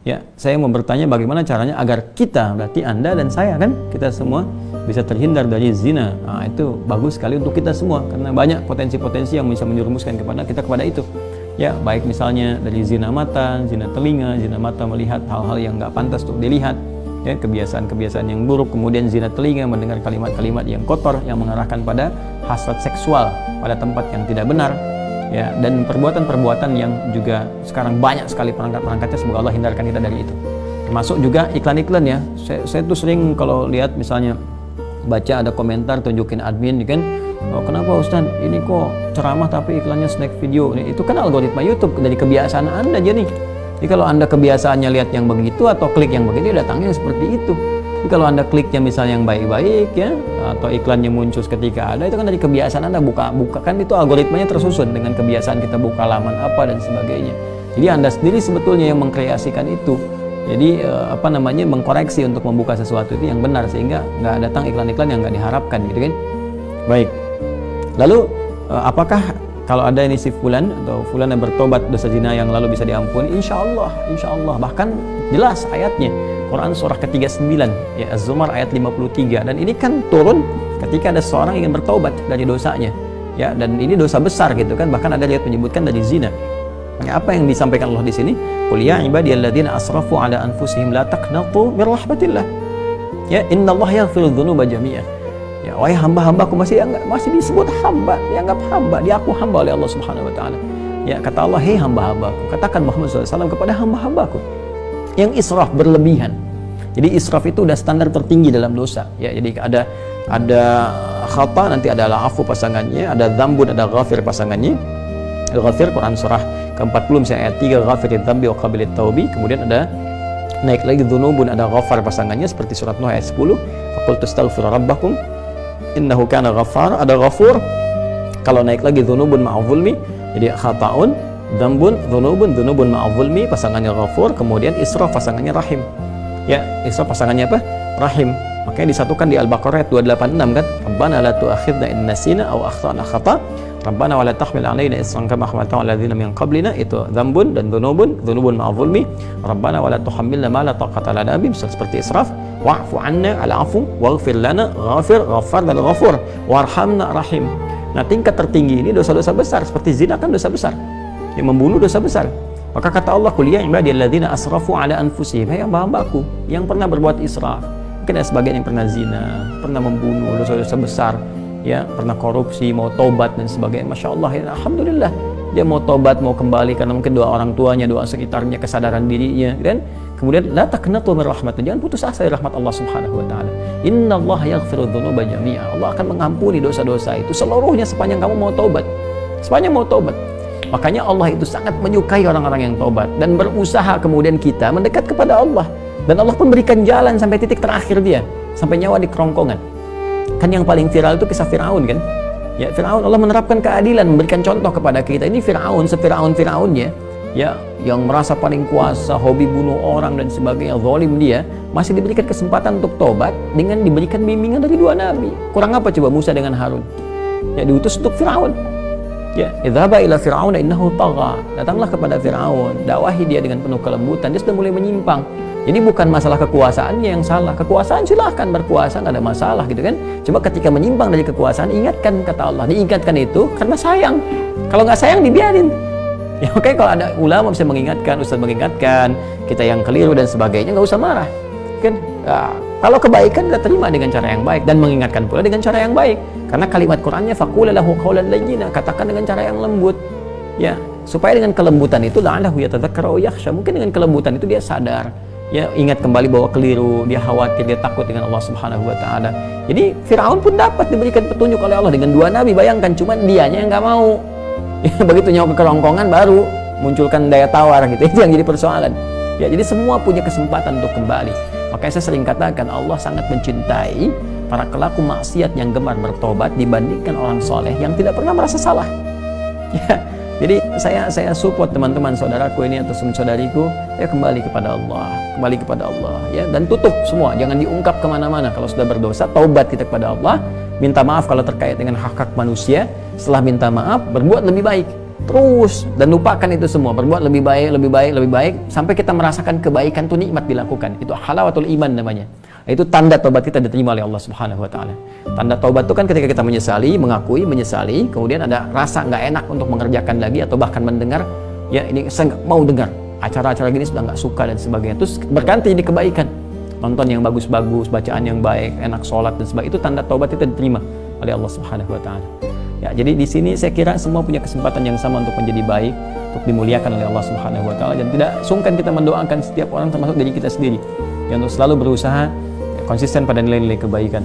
Ya, saya mau bertanya bagaimana caranya agar kita, berarti Anda dan saya kan, kita semua bisa terhindar dari zina. Nah, itu bagus sekali untuk kita semua karena banyak potensi-potensi yang bisa menjerumuskan kepada kita kepada itu. Ya, baik misalnya dari zina mata, zina telinga, zina mata melihat hal-hal yang nggak pantas untuk dilihat, ya, kebiasaan-kebiasaan yang buruk, kemudian zina telinga mendengar kalimat-kalimat yang kotor yang mengarahkan pada hasrat seksual pada tempat yang tidak benar. Ya, dan perbuatan-perbuatan yang juga sekarang banyak sekali perangkat-perangkatnya, semoga Allah hindarkan kita dari itu. Termasuk juga iklan-iklan ya. Saya tuh sering kalau lihat misalnya baca ada komentar tunjukin admin kan, oh, kenapa Ustaz ini kok ceramah tapi iklannya snack video. Itu kan algoritma YouTube dari kebiasaan Anda aja nih. Jadi kalau Anda kebiasaannya lihat yang begitu atau klik yang begitu, datangnya seperti itu. Jadi kalau Anda kliknya misalnya yang baik-baik ya, atau iklannya muncul ketika ada, itu kan dari kebiasaan Anda buka kan itu algoritmanya tersusun dengan kebiasaan kita buka laman apa dan sebagainya. Jadi Anda sendiri sebetulnya yang mengkreasikan itu. Jadi mengkoreksi untuk membuka sesuatu itu yang benar sehingga nggak datang iklan-iklan yang nggak diharapkan gitu kan. Baik. Lalu apakah kalau ada ini si fulan atau fulan yang bertobat dosa zina yang lalu bisa diampuni? Insya Allah. Bahkan jelas ayatnya. Quran surah ke-39 ya, Az-Zumar ayat 53, dan ini kan turun ketika ada seorang yang ingin bertobat dari dosanya ya, dan ini dosa besar gitu kan, bahkan ada ayat menyebutkan dari zina. Ya, apa yang disampaikan Allah di sini? Qul ya ibadiyalladzina asrafu ala anfusihim la taqnatu min rahmatillah. Ya, innallaha yaghfiru dzunuba jami'an. Ya, wahai hamba-hambaku, masih disebut hamba, dianggap hamba, diaku hamba oleh Allah Subhanahu wa taala. Ya, kata Allah, "Hei hamba-hambaku," katakan Muhammad SAW kepada hamba-hambaku yang israf berlebihan. Jadi israf itu udah standar tertinggi dalam dosa ya. Jadi ada khata, nanti ada afu pasangannya, ada dzambun, ada ghafir pasangannya. Ghafir Quran surah ke-40 misalnya ayat 3, ghafirid dzambi wa qabilit taubi. Kemudian ada naik lagi dzunubun, ada ghafar pasangannya seperti surat Nuh ayat 10, faqultu astaghfiru rabbakum innahu kana ghaffar. Ada ghafur. Kalau naik lagi dzunubun ma'a zulmi, jadi khata'un, dzambun, dzunubun ma'a zulmi pasangannya ghafur, kemudian israf pasangannya rahim. Ya, israf pasangannya apa? Rahim. Makanya disatukan di Al-Baqarah ayat 286 kan, Rabbana la tu'akhidna in nasina aw akhtana khata', Rabbana wa la tahmil 'alaina isran kama hamaltahu 'alal ladzina min qablina. Itu dzambun dan dzunubun ma'a zulmi. Rabbana wa la tuhammilna ma la taqata lana bih, seperti israf. Wa'fu 'anna al-'afwu waghfir lana, ghafir, ghaffar dan ghafur, warhamna rahim. Nah, tingkat tertinggi ini dosa-dosa besar, seperti zina kan dosa besar. Yang membunuh dosa besar. Maka kata Allah, "Qul ya ibadiyalladzina asrafu 'ala anfusihim," hai hamba-hambaku yang pernah berbuat israf. Mungkin ada sebagian yang pernah zina, pernah membunuh, dosa-dosa besar, ya, pernah korupsi, mau tobat dan sebagainya. Masya Allah, ya, alhamdulillah dia mau tobat, mau kembali karena mungkin doa orang tuanya, doa sekitarnya, kesadaran dirinya, dan kemudian la taqnatu min rahmatillah, jangan putus asa dari rahmat Allah Subhanahu wa taala. Innallaha yaghfiru dzunuba jami'a. Allah akan mengampuni dosa-dosa itu seluruhnya sepanjang kamu mau tobat. Sepanjang mau tobat. Makanya Allah itu sangat menyukai orang-orang yang tobat dan berusaha kemudian kita mendekat kepada Allah. Dan Allah pun berikan jalan sampai titik terakhir dia, sampai nyawa di kerongkongan. Kan yang paling viral itu kisah Firaun kan? Ya, Firaun, Allah menerapkan keadilan, memberikan contoh kepada kita. Ini Firaun, Firaunnya, ya, yang merasa paling kuasa, hobi bunuh orang dan sebagainya, zalim dia, masih diberikan kesempatan untuk tobat dengan diberikan bimbingan dari dua nabi. Kurang apa coba Musa dengan Harun? Ya, diutus untuk Firaun. Ya, idhaba ila fir'auna innahu tagha. Datanglah kepada Firaun, dakwahi dia dengan penuh kelembutan. Dia sudah mulai menyimpang. Jadi bukan masalah kekuasaannya yang salah. Kekuasaan silahkan berkuasa, nggak ada masalah gitu kan. Cuma ketika menyimpang dari kekuasaan, ingatkan, kata Allah. Diingatkan itu karena sayang. Kalau nggak sayang dibiarin. Ya, oke, kalau ada ulama bisa mengingatkan, ustaz mengingatkan, kita yang keliru dan sebagainya, nggak usah marah. Kan? Nah, kalau kebaikan kita terima dengan cara yang baik dan mengingatkan pula dengan cara yang baik. Karena kalimat Qur'annya faqula lahu qawlan layyina, katakan dengan cara yang lembut. Ya, supaya dengan kelembutan itu la'allahu yatadzakkara aw yakhsha, mungkin dengan kelembutan itu dia sadar. Ya, ingat kembali bahwa keliru, dia khawatir, dia takut dengan Allah Subhanahu wa taala. Jadi Firaun pun dapat diberikan petunjuk oleh Allah dengan dua nabi, bayangkan, cuma dianya yang enggak mau. Ya, begitu nyawa ke kerongkongan baru munculkan daya tawar gitu. Itu yang jadi persoalan. Ya, jadi semua punya kesempatan untuk kembali. Makanya saya sering katakan Allah sangat mencintai para pelaku maksiat yang gemar bertobat dibandingkan orang soleh yang tidak pernah merasa salah. Ya, jadi saya support teman-teman saudaraku ini atau saudariku, ya kembali kepada Allah, ya, dan tutup semua, jangan diungkap kemana-mana. Kalau sudah berdosa, taubat kita kepada Allah, minta maaf kalau terkait dengan hak-hak manusia. Setelah minta maaf, berbuat lebih baik. terus dan lupakan itu semua, berbuat lebih baik, lebih baik, lebih baik sampai kita merasakan kebaikan itu nikmat dilakukan. Itu halawatul iman namanya. Itu tanda taubat kita diterima oleh Allah Subhanahu wa taala. Tanda taubat itu kan ketika kita menyesali, mengakui, menyesali, kemudian ada rasa nggak enak untuk mengerjakan lagi atau bahkan mendengar, ya ini saya nggak mau dengar. Acara-acara gini sudah nggak suka dan sebagainya. Terus berganti jadi kebaikan. Nonton yang bagus-bagus, bacaan yang baik, enak sholat dan sebagainya. Itu tanda taubat kita diterima oleh Allah Subhanahu wa taala. Ya, jadi di sini saya kira semua punya kesempatan yang sama untuk menjadi baik, untuk dimuliakan oleh Allah Subhanahu wa taala, dan tidak sungkan kita mendoakan setiap orang termasuk diri kita sendiri, yang untuk selalu berusaha konsisten pada nilai-nilai kebaikan.